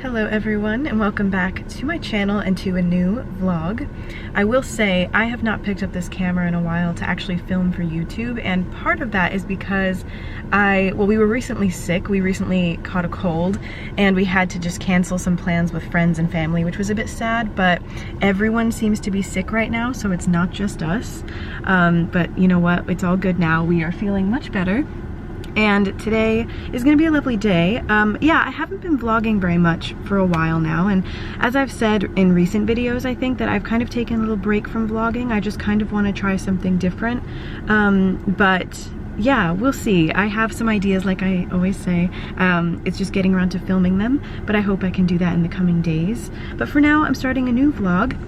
Hello everyone, and welcome back to my channel and to a new vlog. I will say I have not picked up this camera in a while to actually film for YouTube, and part of that is because we were recently sick. We recently caught a cold and we had to just cancel some plans with friends and family, which was a bit sad, but everyone seems to be sick right now, so it's not just us. But you know what? It's all good now. We are feeling much better. And today is gonna be a lovely day. Yeah, I haven't been vlogging very much for a while now, and as I've said in recent videos, I think that I've kind of taken a little break from vlogging. I just kind of want to try something different. But yeah, we'll see. I have some ideas, like I always say. It's just getting around to filming them, but I hope I can do that in the coming days. But for now, I'm starting a new vlog.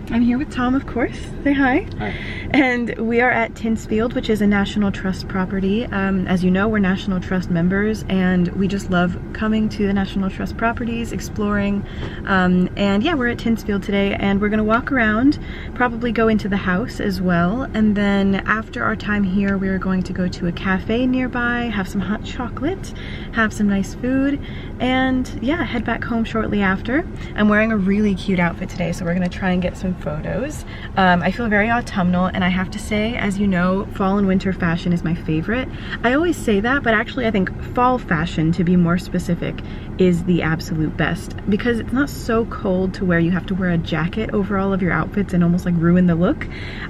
I'm here with Tom, of course. Say hi. Hi. And we are at Tinsfield, which is a National Trust property. As you know, we're National Trust members, and we just love coming to the National Trust properties, exploring. And yeah, we're at Tinsfield today, and we're gonna walk around, probably go into the house as well. And then after our time here, we're going to go to a cafe nearby, have some hot chocolate, have some nice food, and yeah, head back home shortly after. I'm wearing a really cute outfit today, so we're gonna try and get some photos. I feel very autumnal, and I have to say, as you know, fall and winter fashion is my favorite. I always say that, but actually I think fall fashion, to be more specific, is the absolute best, because it's not so cold to where you have to wear a jacket over all of your outfits and almost like ruin the look.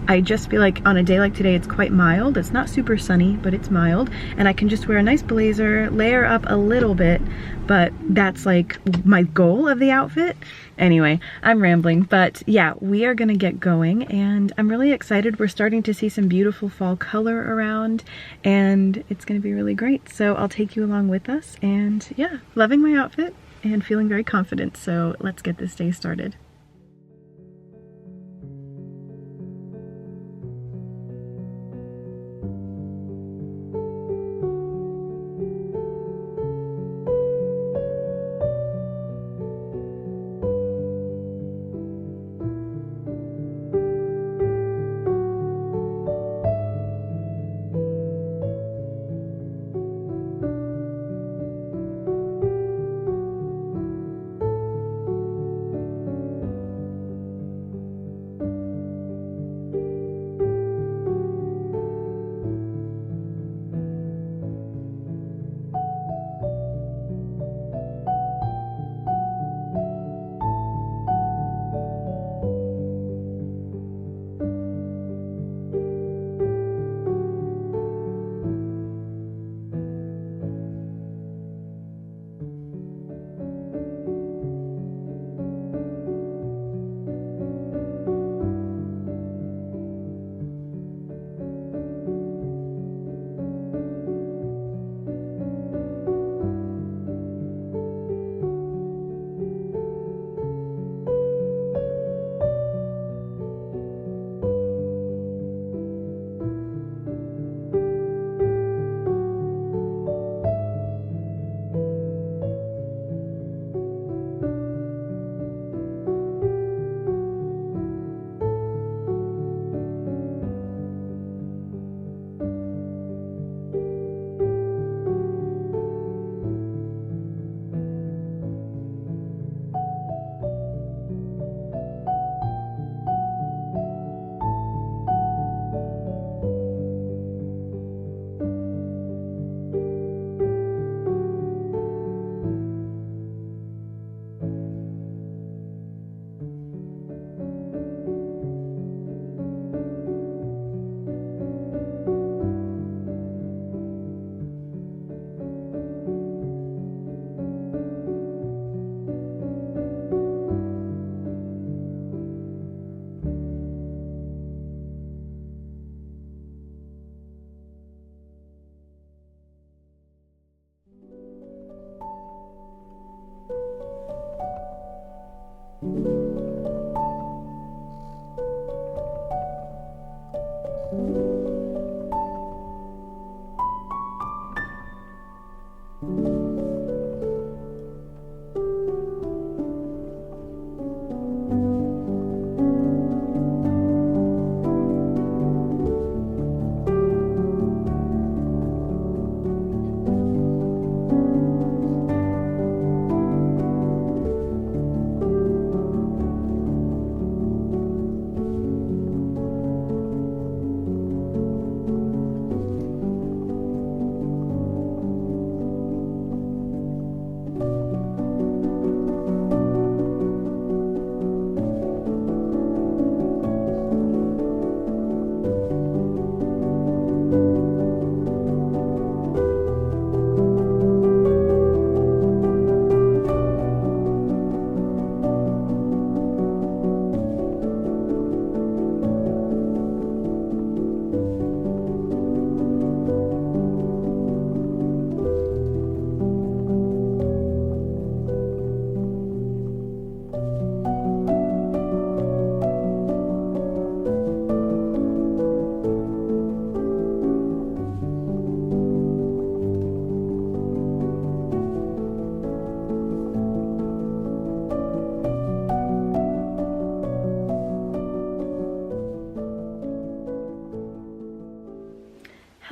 I just feel like on a day like today, it's quite mild. It's not super sunny, but it's mild, and I can just wear a nice blazer, layer up a little bit, but that's like my goal of the outfit. Anyway, I'm rambling, but yeah, we are gonna get going, and I'm really excited. We're starting to see some beautiful fall color around, and it's gonna be really great. So I'll take you along with us, and yeah, loving my outfit and feeling very confident. So let's get this day started.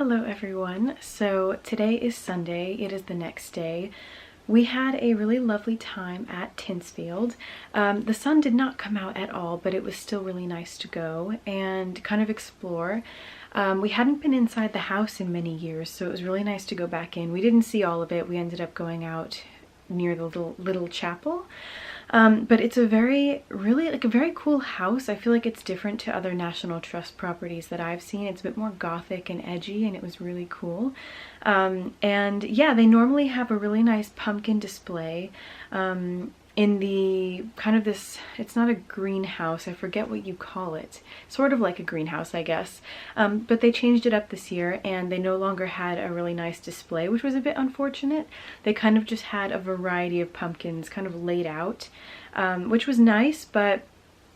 Hello everyone. So today is Sunday. It is the next day. We had a really lovely time at Tinsfield. The sun did not come out at all, but it was still really nice to go and kind of explore. We hadn't been inside the house in many years, so it was really nice to go back in. We didn't see all of it. We ended up going out near the little chapel. But it's a very cool house. I feel like it's different to other National Trust properties that I've seen. It's a bit more gothic and edgy, and it was really cool. And yeah, they normally have a really nice pumpkin display in the kind of this, it's not a greenhouse, I forget what you call it. Sort of like a greenhouse, I guess. But they changed it up this year and they no longer had a really nice display, which was a bit unfortunate. They kind of just had a variety of pumpkins kind of laid out, which was nice, but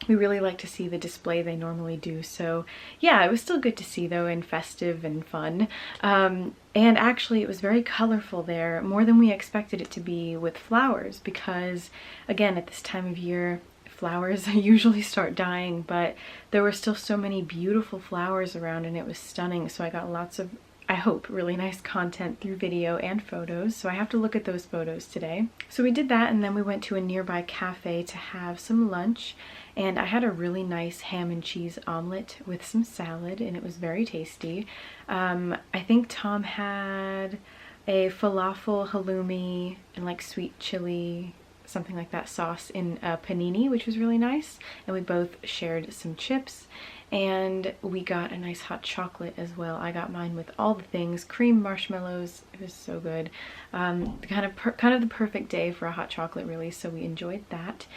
we really like to see the display they normally do. So yeah, it was still good to see though, and festive and fun. And actually it was very colorful there, more than we expected it to be, with flowers, because again, at this time of year, flowers usually start dying, but there were still so many beautiful flowers around and it was stunning. So I got lots of, I hope, really nice content through video and photos, so I have to look at those photos today. So we did that, and then we went to a nearby cafe to have some lunch, and I had a really nice ham and cheese omelet with some salad, and it was very tasty. I think Tom had a falafel halloumi and like sweet chili, something like that, sauce in a panini, which was really nice, and we both shared some chips. And we got a nice hot chocolate as well. I got mine with all the things, cream, marshmallows. It was so good. Kind of the perfect day for a hot chocolate, really. So we enjoyed that.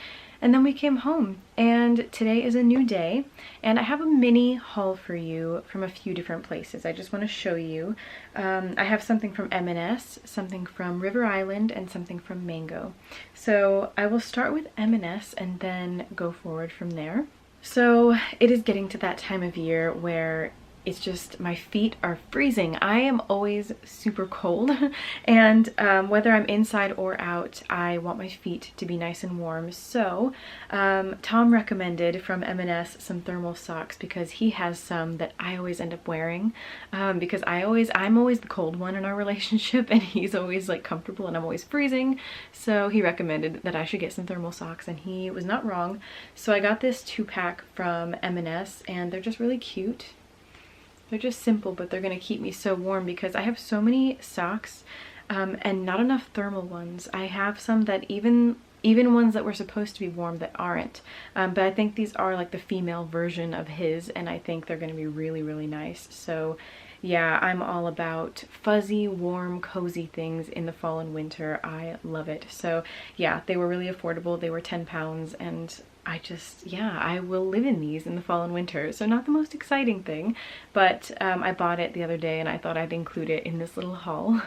And then we came home, and today is a new day, and I have a mini haul for you from a few different places. I just want to show you. I have something from M&S, something from River Island, and something from Mango. So I will start with M&S and then go forward from there. So it is getting to that time of year where it's just, my feet are freezing. I am always super cold, and whether I'm inside or out, I want my feet to be nice and warm. So Tom recommended from M&S some thermal socks, because he has some that I always end up wearing, because I'm always the cold one in our relationship, and he's always like comfortable and I'm always freezing. So he recommended that I should get some thermal socks, and he was not wrong. So I got this 2-pack from M&S, and they're just really cute. They're just simple, but they're going to keep me so warm, because I have so many socks and not enough thermal ones. I have some that even ones that were supposed to be warm that aren't. But I think these are like the female version of his, and I think they're going to be really, really nice. So yeah, I'm all about fuzzy, warm, cozy things in the fall and winter. I love it. So yeah, they were really affordable. They were 10 pounds, and I will live in these in the fall and winter. So not the most exciting thing, but I bought it the other day and I thought I'd include it in this little haul.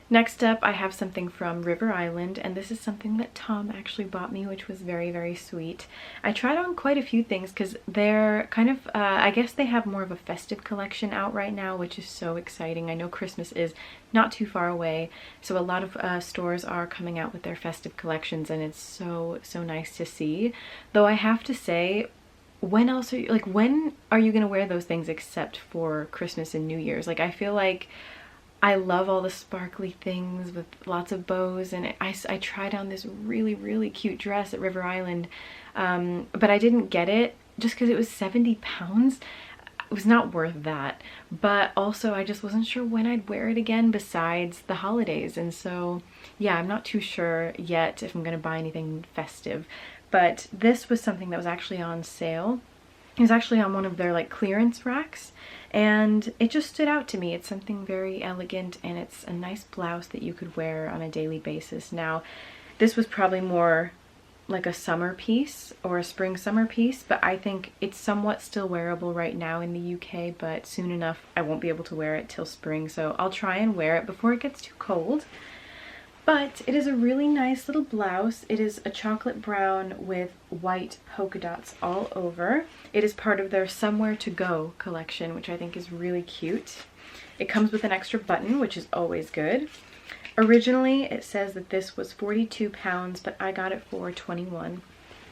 Next up, I have something from River Island, and this is something that Tom actually bought me, which was very, very sweet. I tried on quite a few things because they're kind of, I guess they have more of a festive collection out right now, which is so exciting. I know Christmas is not too far away, so a lot of stores are coming out with their festive collections, and it's so, so nice to see. Though I have to say, when else are you, like, when are you gonna wear those things except for Christmas and New Year's? Like, I feel like I love all the sparkly things with lots of bows, and I tried on this really, really cute dress at River Island, but I didn't get it just because it was 70 pounds. It was not worth that, but also I just wasn't sure when I'd wear it again besides the holidays, and so yeah, I'm not too sure yet if I'm gonna buy anything festive. But this was something that was actually on sale. It was actually on one of their like clearance racks, and it just stood out to me. It's something very elegant, and it's a nice blouse that you could wear on a daily basis. Now, this was probably more like a summer piece or a spring summer piece, but I think it's somewhat still wearable right now in the UK, but soon enough I won't be able to wear it till spring, so I'll try and wear it before it gets too cold. But it is a really nice little blouse. It is a chocolate brown with white polka dots all over. It is part of their Somewhere to Go collection, which I think is really cute. It comes with an extra button, which is always good. Originally, it says that this was 42 pounds, but I got it for 21.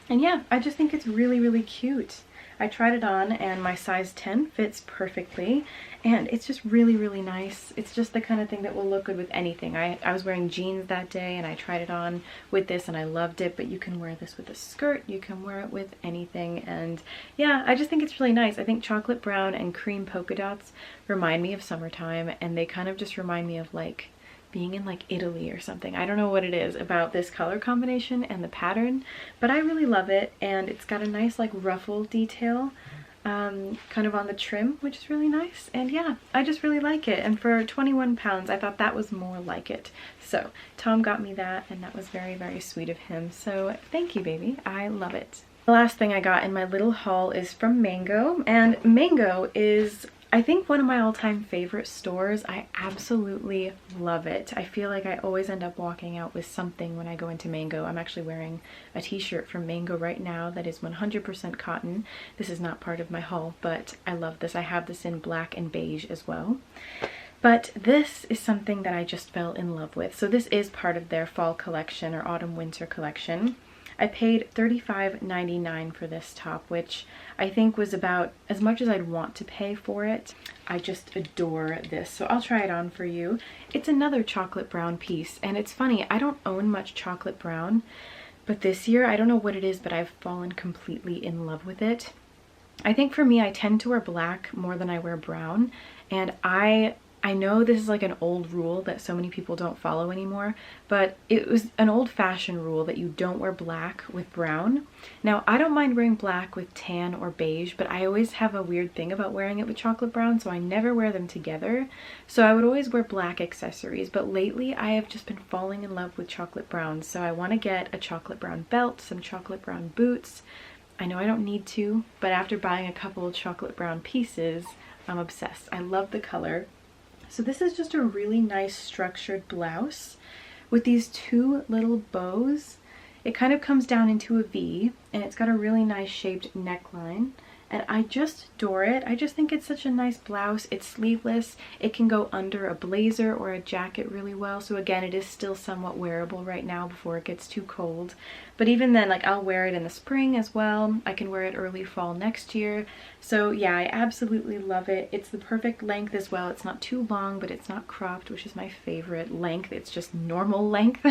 And yeah, I just think it's really, really cute. I tried it on and my size 10 fits perfectly, and it's just really, really nice. It's just the kind of thing that will look good with anything. I was wearing jeans that day and I tried it on with this and I loved it, but you can wear this with a skirt, you can wear it with anything, and yeah, I just think it's really nice. I think chocolate brown and cream polka dots remind me of summertime, and they kind of just remind me of like being in like Italy or something. I don't know what it is about this color combination and the pattern, but I really love it, and it's got a nice like ruffle detail kind of on the trim, which is really nice. And yeah, I just really like it, and for 21 pounds I thought that was more like it. So Tom got me that, and that was very, very sweet of him, so thank you, baby. I love it. The last thing I got in my little haul is from Mango, and Mango is, I think, one of my all-time favorite stores. I absolutely love it. I feel like I always end up walking out with something when I go into Mango. I'm actually wearing a t-shirt from Mango right now that is 100% cotton. This is not part of my haul, but I love this. I have this in black and beige as well. But this is something that I just fell in love with. So this is part of their fall collection or autumn-winter collection. I paid $35.99 for this top, which I think was about as much as I'd want to pay for it. I just adore this, so I'll try it on for you. It's another chocolate brown piece, and it's funny, I don't own much chocolate brown, but this year, I don't know what it is, but I've fallen completely in love with it. I think for me, I tend to wear black more than I wear brown, and I know this is like an old rule that so many people don't follow anymore, but it was an old-fashioned rule that you don't wear black with brown. Now, I don't mind wearing black with tan or beige, but I always have a weird thing about wearing it with chocolate brown, so I never wear them together. So I would always wear black accessories, but lately I have just been falling in love with chocolate brown. So I want to get a chocolate brown belt, some chocolate brown boots. I know I don't need to, but after buying a couple of chocolate brown pieces, I'm obsessed. I love the color. So this is just a really nice structured blouse with these two little bows. It kind of comes down into a V, and it's got a really nice shaped neckline, and I just adore it. I just think it's such a nice blouse. It's sleeveless. It can go under a blazer or a jacket really well. So again, it is still somewhat wearable right now before it gets too cold. But even then, like, I'll wear it in the spring as well. I can wear it early fall next year. So yeah, I absolutely love it. It's the perfect length as well. It's not too long, but it's not cropped, which is my favorite length. It's just normal length.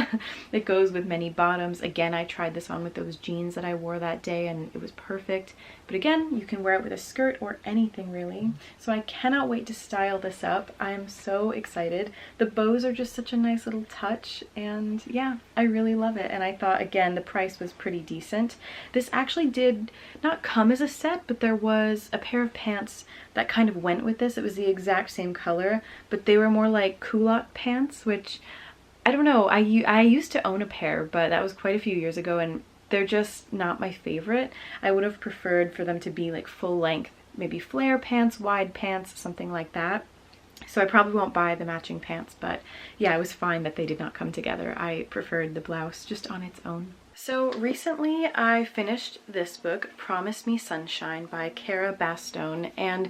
It goes with many bottoms. Again, I tried this on with those jeans that I wore that day, and it was perfect. But again, you can wear it with a skirt or anything really. So I cannot wait to style this up. I'm so excited. The bows are just such a nice little touch, and yeah, I really love it. And I thought, again, the price was pretty decent. This actually did not come as a set, but there was a pair of pants that kind of went with this. It was the exact same color, but they were more like culotte pants, which I don't know. I used to own a pair, but that was quite a few years ago, and they're just not my favorite. I would have preferred for them to be like full length, maybe flare pants, wide pants, something like that. So I probably won't buy the matching pants, but yeah, it was fine that they did not come together. I preferred the blouse just on its own. So recently I finished this book, Promise Me Sunshine by Cara Bastone, and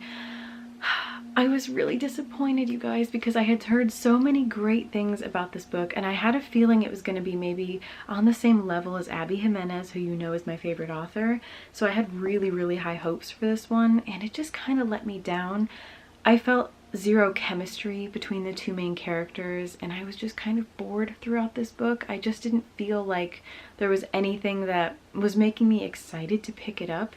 I was really disappointed, you guys, because I had heard so many great things about this book, and I had a feeling it was going to be maybe on the same level as Abby Jimenez, who you know is my favorite author. So I had really, really high hopes for this one, and it just kind of let me down. I felt zero chemistry between the two main characters, and I was just kind of bored throughout this book. I just didn't feel like there was anything that was making me excited to pick it up.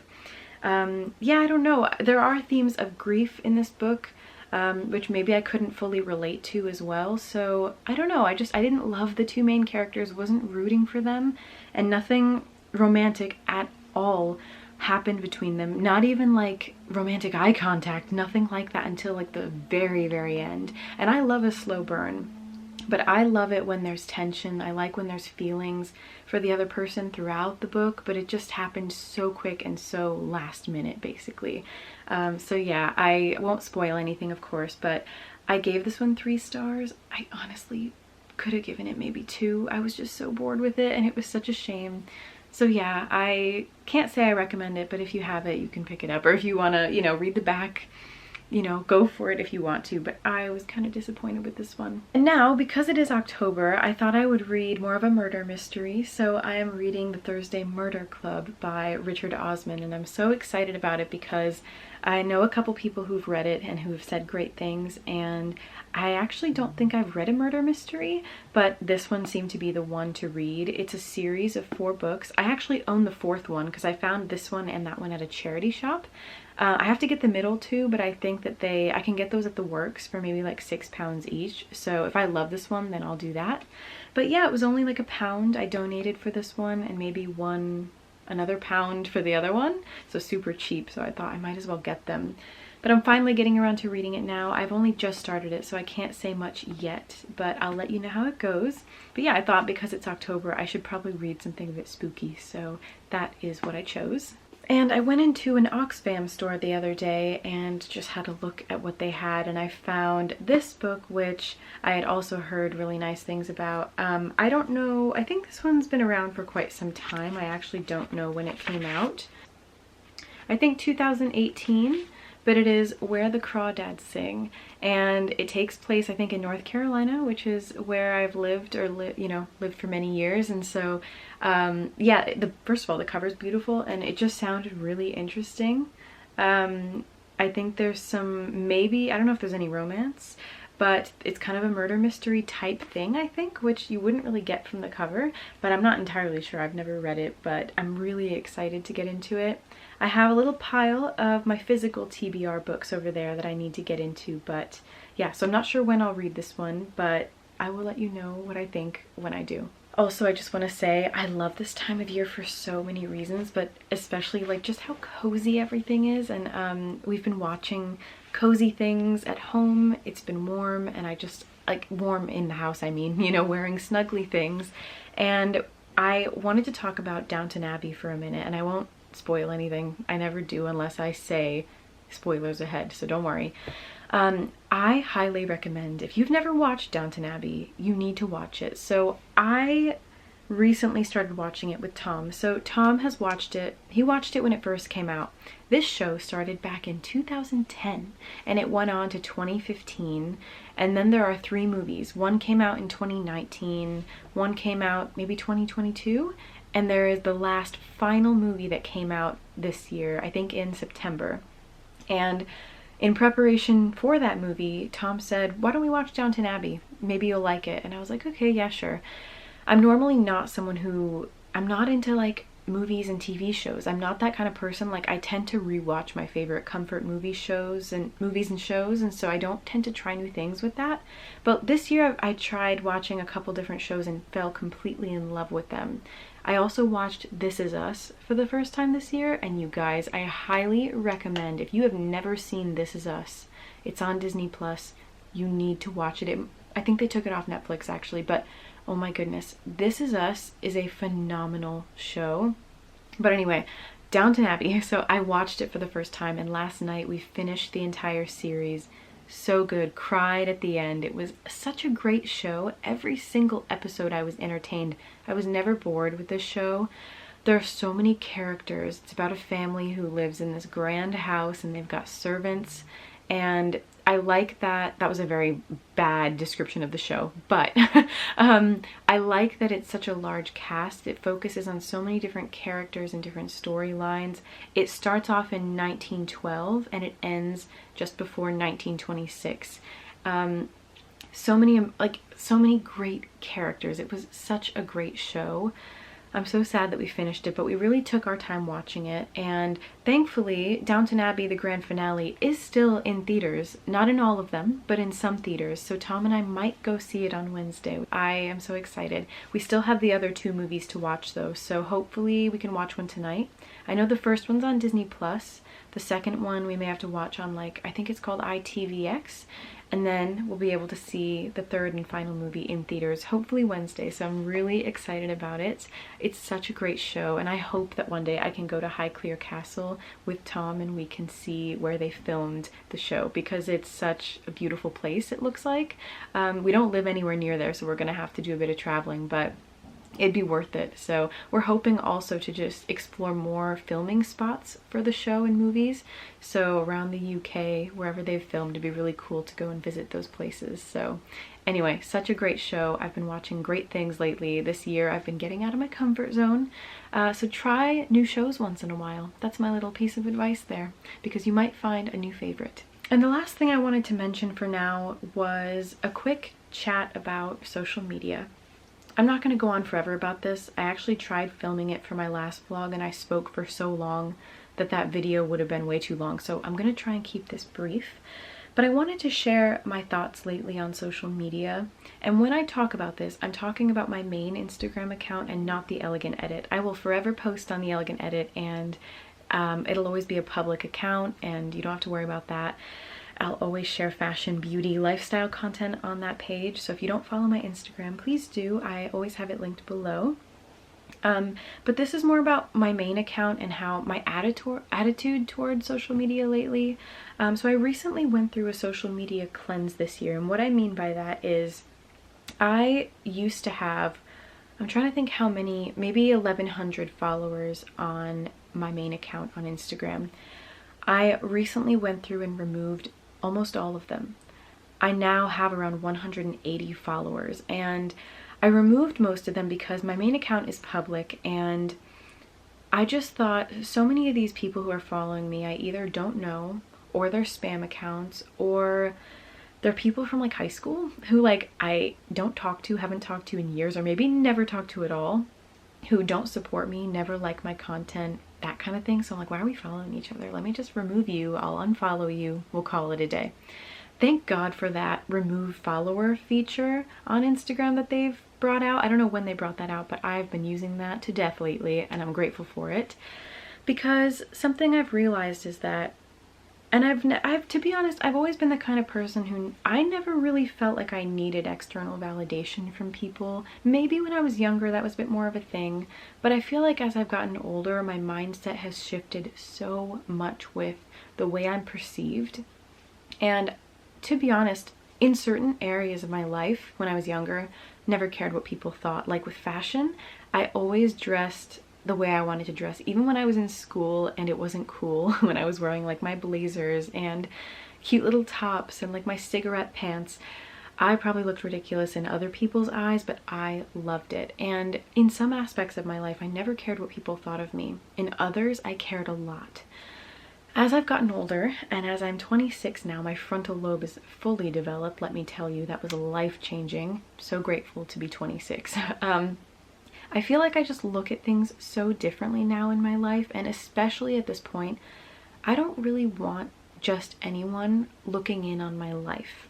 Yeah, I don't know. There are themes of grief in this book, which maybe I couldn't fully relate to as well. So I don't know. I didn't love the two main characters, wasn't rooting for them, and nothing romantic at all happened between them. Not even like romantic eye contact, nothing like that until like the very, very end. And I love a slow burn, but I love it when there's tension. I like when there's feelings for the other person throughout the book, but it just happened so quick and so last minute, basically. So yeah, I won't spoil anything, of course, but I gave this one 3 stars. I honestly could have given it maybe 2. I was just so bored with it, and it was such a shame. So yeah, I can't say I recommend it, but if you have it, you can pick it up. Or if you want to, you know, read the back, you know, go for it if you want to, but I was kind of disappointed with this one. And now, because it is October, I thought I would read more of a murder mystery, so I am reading The Thursday Murder Club by Richard Osman, and I'm so excited about it because I know a couple people who've read it and who have said great things, and I actually don't think I've read a murder mystery, but this one seemed to be the one to read. It's a series of 4 books. I actually own the 4th one because I found this one and that one at a charity shop. I have to get the middle 2, but I think that I can get those at the Works for maybe like £6 each. So if I love this one, then I'll do that. But yeah, it was only like £1 I donated for this one, and maybe another £1 for the other one. So super cheap, so I thought I might as well get them. But I'm finally getting around to reading it now. I've only just started it, so I can't say much yet, but I'll let you know how it goes. But yeah, I thought because it's October, I should probably read something a bit spooky, so that is what I chose. And I went into an Oxfam store the other day and just had a look at what they had, and I found this book, which I had also heard really nice things about. I don't know, I think this one's been around for quite some time. I actually don't know when it came out. I think 2018, but it is Where the Crawdads Sing, and it takes place, I think, in North Carolina, which is where I've lived, or lived for many years. And so yeah, first of all, the cover's beautiful and it just sounded really interesting. I think there's some, maybe, I don't know if there's any romance, but it's kind of a murder mystery type thing, I think, which you wouldn't really get from the cover, but I'm not entirely sure. I've never read it, but I'm really excited to get into it. I have a little pile of my physical TBR books over there that I need to get into, but yeah, so I'm not sure when I'll read this one, but I will let you know what I think when I do. Also, I just want to say I love this time of year for so many reasons, but especially like just how cozy everything is. And we've been watching cozy things at home. It's been warm, and I just like warm in the house, I mean, you know, wearing snuggly things. And I wanted to talk about Downton Abbey for a minute, and I won't spoil anything. I never do unless I say spoilers ahead, so don't worry. I highly recommend, if you've never watched Downton Abbey, you need to watch it. So I recently started watching it with Tom. So Tom has watched it. He watched it when it first came out. This show started back in 2010 and it went on to 2015. And then there are 3 movies. One came out in 2019, one came out maybe 2022, and there is the last final movie that came out this year, I think in September. And in preparation for that movie, Tom said, why don't we watch Downton Abbey? Maybe you'll like it. And I was like, okay, yeah, sure. I'm normally not someone who, I'm not into like movies and TV shows. I'm not that kind of person. Like, I tend to rewatch my favorite comfort movies and shows, and so I don't tend to try new things with that. But this year I tried watching a couple different shows and fell completely in love with them. I also watched This Is Us for the first time this year, and you guys, I highly recommend, if you have never seen This Is Us, it's on Disney Plus, you need to watch it. I think they took it off Netflix actually, but oh my goodness, This Is Us is a phenomenal show. But anyway, Downton Abbey, so I watched it for the first time, and last night we finished the entire series. So good, cried at the end. It was such a great show. Every single episode I was entertained. I was never bored with this show. There are so many characters. It's about a family who lives in this grand house and they've got servants, and I like that. That was a very bad description of the show, but I like that it's such a large cast. It focuses on so many different characters and different storylines. It starts off in 1912 and it ends just before 1926. So many great characters. It was such a great show. I'm so sad that we finished it, but we really took our time watching it, and thankfully Downton Abbey, the grand finale, is still in theaters. Not in all of them, but in some theaters, so Tom and I might go see it on Wednesday. I am so excited. We still have the other 2 movies to watch though, so hopefully we can watch one tonight. I know the first one's on Disney Plus. The second one we may have to watch on, like, I think it's called ITVX, and then we'll be able to see the 3rd and final movie in theaters, hopefully Wednesday, so I'm really excited about it. It's such a great show, and I hope that one day I can go to Highclere Castle with Tom and we can see where they filmed the show, because it's such a beautiful place, it looks like. We don't live anywhere near there, so we're gonna have to do a bit of traveling, but it'd be worth it. So we're hoping also to just explore more filming spots for the show and movies. So around the UK, wherever they've filmed, it'd be really cool to go and visit those places. So anyway, such a great show. I've been watching great things lately. This year I've been getting out of my comfort zone. So try new shows once in a while. That's my little piece of advice there, because you might find a new favorite. And the last thing I wanted to mention for now was a quick chat about social media. I'm not going to go on forever about this. I actually tried filming it for my last vlog and I spoke for so long that that video would have been way too long. So I'm going to try and keep this brief. But I wanted to share my thoughts lately on social media. And when I talk about this, I'm talking about my main Instagram account and not the Elegant Edit. I will forever post on the Elegant Edit, and it'll always be a public account and you don't have to worry about that. I'll always share fashion, beauty, lifestyle content on that page. So if you don't follow my Instagram, please do. I always have it linked below. But this is more about my main account and how my attitude towards social media lately. So I recently went through a social media cleanse this year. And what I mean by that is I used to have, I'm trying to think how many, maybe 1,100 followers on my main account on Instagram. I recently went through and removed almost all of them. I now have around 180 followers, and I removed most of them because my main account is public, and I just thought so many of these people who are following me I either don't know, or they're spam accounts, or they're people from like high school who like I don't talk to, haven't talked to in years, or maybe never talked to at all, who don't support me, never like my content, that kind of thing. So I'm like, why are we following each other? Let me just remove you. I'll unfollow you. We'll call it a day. Thank God for that remove follower feature on Instagram that they've brought out. I don't know when they brought that out, but I've been using that to death lately, and I'm grateful for it, because something I've realized is that, and I've to be honest, I've always been the kind of person who I never really felt like I needed external validation from people. Maybe when I was younger that was a bit more of a thing, but I feel like as I've gotten older, my mindset has shifted so much with the way I'm perceived. And to be honest, in certain areas of my life when I was younger, never cared what people thought. Like with fashion, I always dressed the way I wanted to dress, even when I was in school and it wasn't cool, when I was wearing like my blazers and cute little tops and like my cigarette pants. I probably looked ridiculous in other people's eyes, but I loved it. And in some aspects of my life, I never cared what people thought of me. In others, I cared a lot. As I've gotten older, and as I'm 26 now, my frontal lobe is fully developed. Let me tell you, that was life-changing. So grateful to be 26. I feel like I just look at things so differently now in my life, and especially at this point, I don't really want just anyone looking in on my life.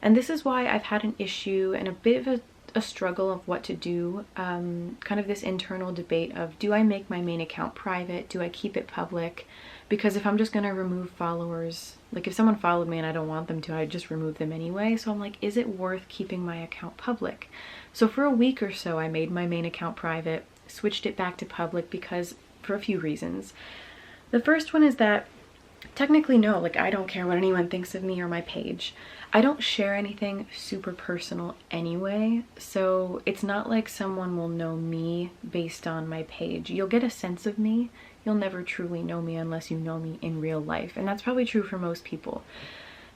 And this is why I've had an issue and a bit of a struggle of what to do, kind of this internal debate of, do I make my main account private? Do I keep it public? Because if I'm just gonna remove followers, like if someone followed me and I don't want them to, I just remove them anyway. So I'm like, is it worth keeping my account public? So for a week or so, I made my main account private, switched it back to public because for a few reasons. The first one is that technically, no, like I don't care what anyone thinks of me or my page. I don't share anything super personal anyway, so it's not like someone will know me based on my page. You'll get a sense of me. You'll never truly know me unless you know me in real life, and that's probably true for most people.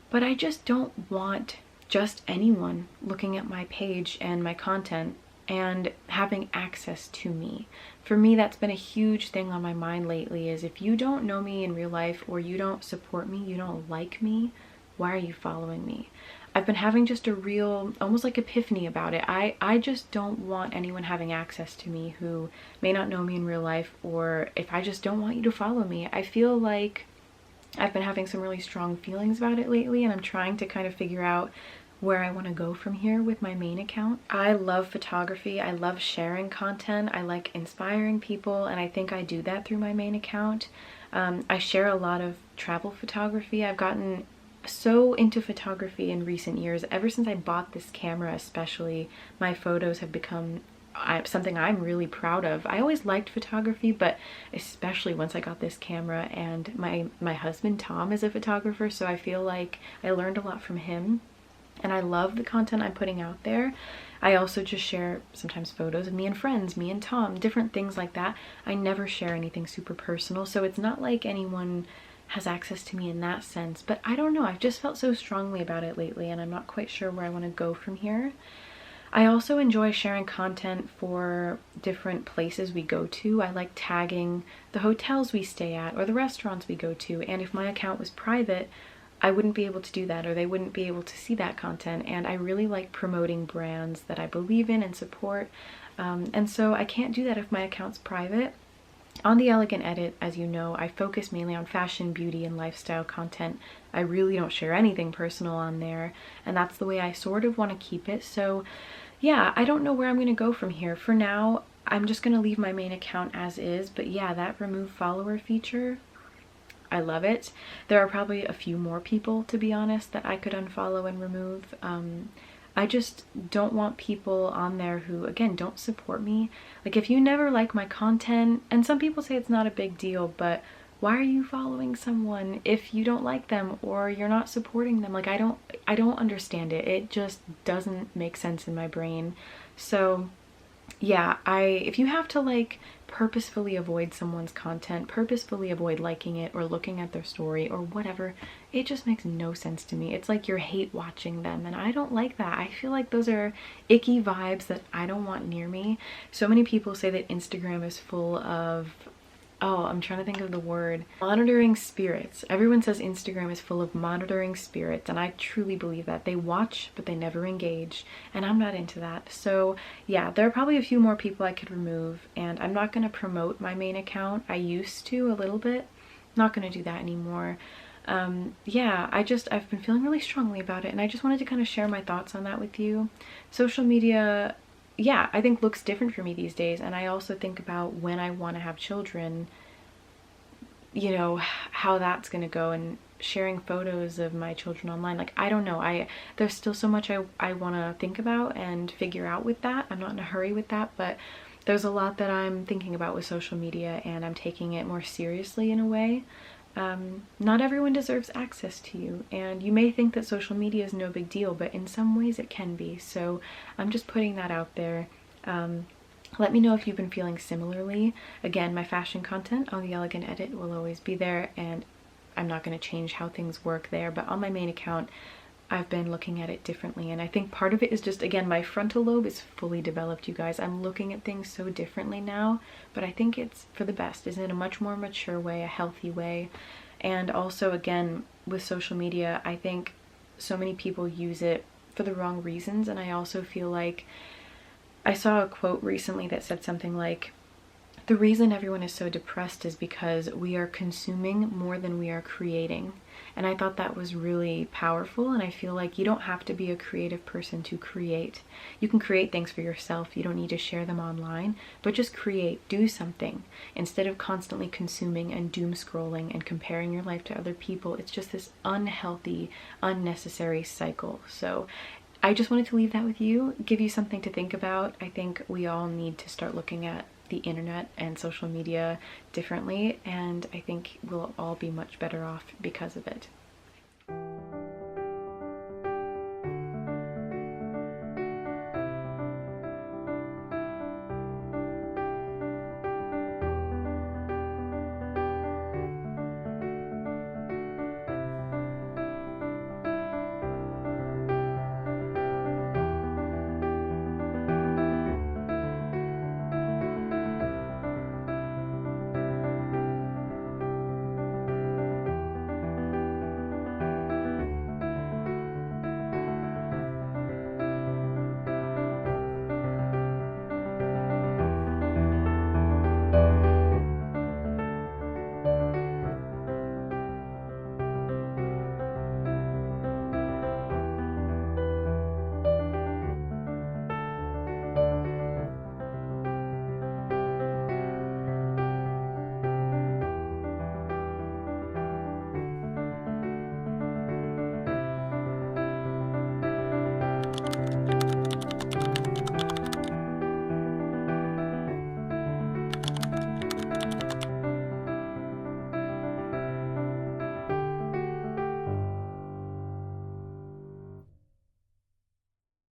But I just don't want just anyone looking at my page and my content and having access to me. For me, that's been a huge thing on my mind lately, is if you don't know me in real life, or you don't support me, you don't like me, why are you following me? I've been having just a real, almost like epiphany about it. I just don't want anyone having access to me who may not know me in real life, or if I just don't want you to follow me. I feel like I've been having some really strong feelings about it lately, and I'm trying to kind of figure out where I want to go from here with my main account. I love photography. I love sharing content. I like inspiring people, and I think I do that through my main account. I share a lot of travel photography. I've gotten so into photography in recent years. Ever since I bought this camera especially, my photos have become something I'm really proud of. I always liked photography, but especially once I got this camera, and my husband Tom is a photographer, so I feel like I learned a lot from him. and I love the content I'm putting out there. I also just share sometimes photos of me and friends, me and Tom, different things like that. I never share anything super personal, so it's not like anyone has access to me in that sense. But I don't know, I've just felt so strongly about it lately, and I'm not quite sure where I want to go from here. I also enjoy sharing content for different places we go to. I like tagging the hotels we stay at or the restaurants we go to, and if my account was private, I wouldn't be able to do that, or they wouldn't be able to see that content. And I really like promoting brands that I believe in and support, and so I can't do that if my account's private. On The Elegant Edit, as you know, I focus mainly on fashion, beauty, and lifestyle content. I really don't share anything personal on there, and that's the way I sort of want to keep it. So yeah, I don't know where I'm going to go from here. For now, I'm just going to leave my main account as is, but yeah, that remove follower feature, I love it. There are probably a few more people, to be honest, that I could unfollow and remove. I just don't want people on there who, again, don't support me. Like, if you never like my content, and some people say it's not a big deal, but why are you following someone if you don't like them or you're not supporting them? Like, I don't understand it. It just doesn't make sense in my brain. So yeah, if you have to like purposefully avoid someone's content, purposefully avoid liking it or looking at their story or whatever, it just makes no sense to me. It's like you're hate watching them, and I don't like that. I feel like those are icky vibes that I don't want near me. So many people say that Instagram is full of, oh, I'm trying to think of the word, monitoring spirits. Everyone says Instagram is full of monitoring spirits, and I truly believe that. They watch, but they never engage, and I'm not into that. So yeah, there are probably a few more people I could remove, and I'm not going to promote my main account. I used to a little bit. Not going to do that anymore. Yeah, I've been feeling really strongly about it, and I just wanted to kind of share my thoughts on that with you. Social media, yeah, I think looks different for me these days, and I also think about when I want to have children, you know, how that's gonna go, and sharing photos of my children online. Like, I don't know, there's still so much I want to think about and figure out with that. I'm not in a hurry with that, but there's a lot that I'm thinking about with social media, and I'm taking it more seriously in a way. Not everyone deserves access to you, and you may think that social media is no big deal, but in some ways it can be. So I'm just putting that out there. Let me know if you've been feeling similarly. Again, my fashion content on The Elegant Edit will always be there, and I'm not going to change how things work there, but on my main account I've been looking at it differently, and I think part of it is just, again, my frontal lobe is fully developed, you guys. I'm looking at things so differently now, but I think it's for the best. Is in a much more mature way, a healthy way. And also, again, with social media, I think so many people use it for the wrong reasons, and I also feel like I saw a quote recently that said something like, the reason everyone is so depressed is because we are consuming more than we are creating. And I thought that was really powerful, and I feel like you don't have to be a creative person to create. You can create things for yourself. You don't need to share them online, but just create, do something. Instead of constantly consuming and doom scrolling and comparing your life to other people, it's just this unhealthy, unnecessary cycle. So I just wanted to leave that with you, give you something to think about. I think we all need to start looking at the internet and social media differently, and I think we'll all be much better off because of it.